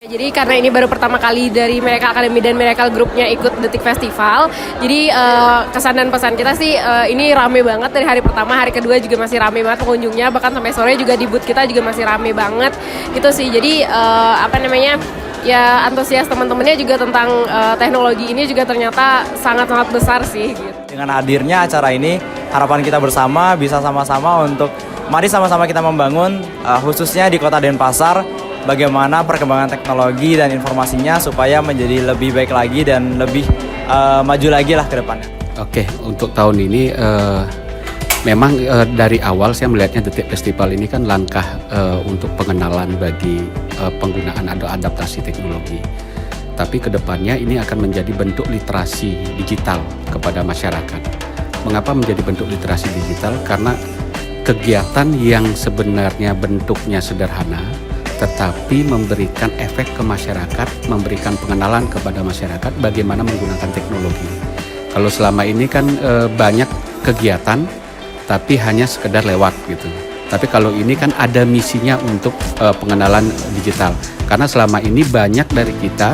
Jadi karena ini baru pertama kali dari Miracle Academy dan Miracle Group-nya ikut Detik Festival, jadi kesan dan pesan kita sih ini rame banget dari hari pertama, hari kedua juga masih rame banget pengunjungnya, bahkan sampai sore juga di booth kita juga masih rame banget gitu sih. Jadi ya antusias teman-temannya juga tentang teknologi ini juga ternyata sangat-sangat besar sih gitu. Dengan hadirnya acara ini, harapan kita bersama bisa sama-sama untuk mari sama-sama kita membangun khususnya di Kota Denpasar bagaimana perkembangan teknologi dan informasinya supaya menjadi lebih baik lagi dan lebih maju lagi lah ke depannya. Oke, untuk tahun ini memang dari awal saya melihatnya Detik Festival ini kan langkah untuk pengenalan bagi penggunaan atau adaptasi teknologi. Tapi kedepannya ini akan menjadi bentuk literasi digital kepada masyarakat. Mengapa menjadi bentuk literasi digital? Karena kegiatan yang sebenarnya bentuknya sederhana, tetapi memberikan efek ke masyarakat, memberikan pengenalan kepada masyarakat bagaimana menggunakan teknologi. Kalau selama ini kan banyak kegiatan, tapi hanya sekedar lewat gitu. Tapi kalau ini kan ada misinya untuk pengenalan digital. Karena selama ini banyak dari kita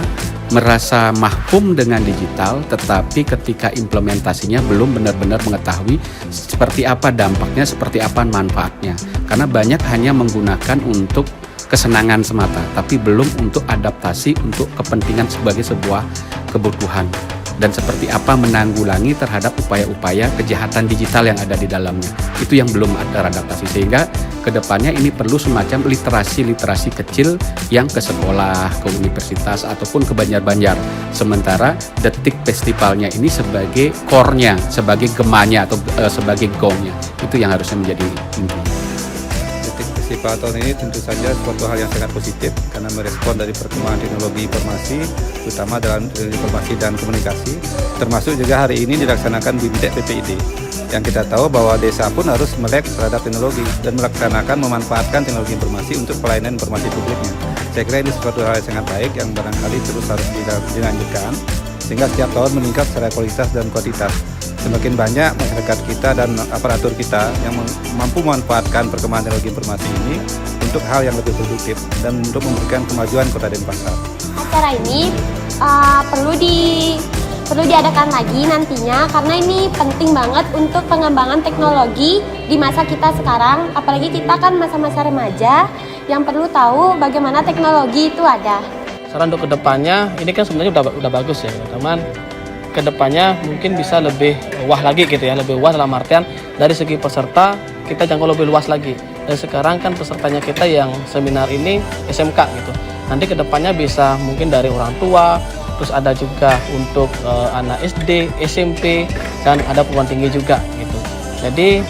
merasa mahfum dengan digital, tetapi ketika implementasinya belum benar-benar mengetahui seperti apa dampaknya, seperti apa manfaatnya. Karena banyak hanya menggunakan untuk kesenangan semata, tapi belum untuk adaptasi untuk kepentingan sebagai sebuah kebutuhan dan seperti apa menanggulangi terhadap upaya-upaya kejahatan digital yang ada di dalamnya. Itu yang belum ada adaptasi, sehingga kedepannya ini perlu semacam literasi kecil yang ke sekolah, ke universitas ataupun ke Banjar-Banjar. Sementara Detik Festivalnya ini sebagai core-nya, sebagai gemanya atau sebagai gongnya. Itu yang harusnya menjadi inti. Festival tahun ini tentu saja suatu hal yang sangat positif karena merespon dari perkembangan teknologi informasi, terutama dalam informasi dan komunikasi, termasuk juga hari ini dilaksanakan BIMTEK PPID, yang kita tahu bahwa desa pun harus melek terhadap teknologi dan melaksanakan memanfaatkan teknologi informasi untuk pelayanan informasi publiknya. Saya kira ini suatu hal yang sangat baik yang barangkali terus harus dilanjutkan sehingga setiap tahun meningkat secara kualitas dan kuantitas. Semakin banyak masyarakat kita dan aparatur kita yang mampu memanfaatkan perkembangan teknologi informasi ini untuk hal yang lebih produktif dan untuk memberikan kemajuan Kota Denpasar. Acara ini perlu diadakan lagi nantinya karena ini penting banget untuk pengembangan teknologi di masa kita sekarang, apalagi kita kan masa-masa remaja yang perlu tahu bagaimana teknologi itu ada. Saran untuk kedepannya ini kan sebenarnya udah bagus ya teman. Kedepannya mungkin bisa lebih wah lagi gitu ya, lebih wah dalam artian dari segi peserta kita jangkau lebih luas lagi. Dan sekarang kan pesertanya kita yang seminar ini SMK gitu. Nanti kedepannya bisa mungkin dari orang tua, terus ada juga untuk anak SD, SMP, dan ada perguruan tinggi juga gitu. Jadi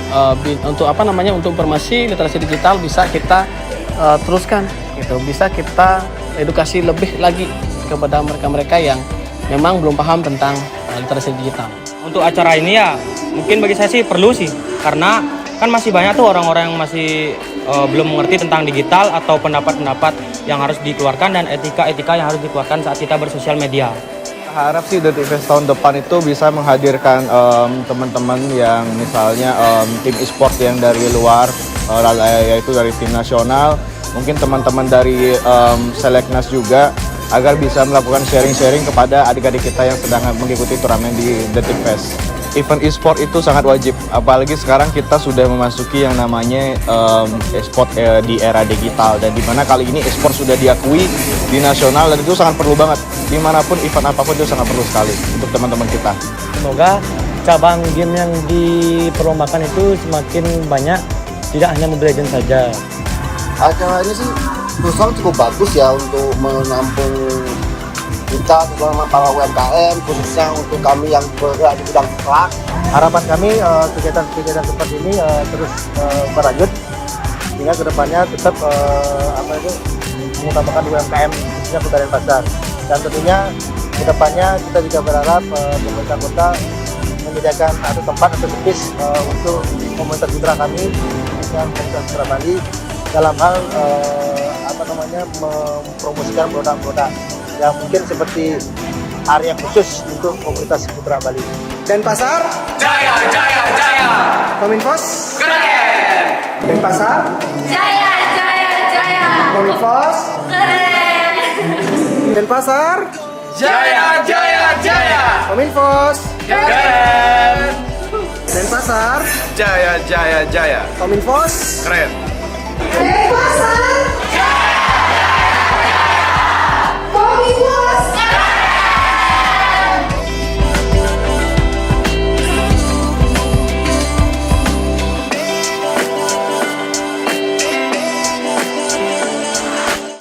untuk untuk informasi literasi digital bisa kita teruskan gitu, bisa kita edukasi lebih lagi kepada mereka-mereka yang memang belum paham tentang literasi digital. Untuk acara ini ya mungkin bagi saya sih perlu sih, karena kan masih banyak tuh orang-orang yang masih belum mengerti tentang digital atau pendapat-pendapat yang harus dikeluarkan dan etika-etika yang harus dikeluarkan saat kita bersosial media. Harap sih Detik Fest tahun depan itu bisa menghadirkan teman-teman yang misalnya tim e-sport yang dari luar, yaitu dari tim nasional, mungkin teman-teman dari Seleknas juga, agar bisa melakukan sharing-sharing kepada adik-adik kita yang sedang mengikuti turnamen di Detik Fest. Event e-sport itu sangat wajib, apalagi sekarang kita sudah memasuki yang namanya e-sport di era digital, dan dimana kali ini e-sport sudah diakui di nasional, dan itu sangat perlu banget. Dimanapun event apapun itu sangat perlu sekali untuk teman-teman kita. Semoga cabang game yang diperlombakan itu semakin banyak, tidak hanya Mobile Legends saja. Acara ini sih cukup bagus ya untuk menampung kita terutama para UMKM, khususnya untuk kami yang bergerak di bidang sekolah. Harapan kami kegiatan-kegiatan seperti ini terus berlanjut sehingga kedepannya tetap mengutamakan UMKM khususnya Kota Denpasar. Dan tentunya kedepannya kita juga berharap pemerintah kota menyediakan satu tempat atau space untuk komunitas mitra kami, khususnya komunitas Mitra Bali, dalam hal mempromosikan produk-produk yang mungkin seperti area khusus untuk komunitas Putra Bali. Denpasar jaya jaya jaya. Kominfos keren. Denpasar jaya jaya jaya. Kominfos keren. Denpasar, Jaya, jaya, jaya. Kominfos, Keren. Denpasar, Jaya, jaya, jaya. Kominfos, Keren.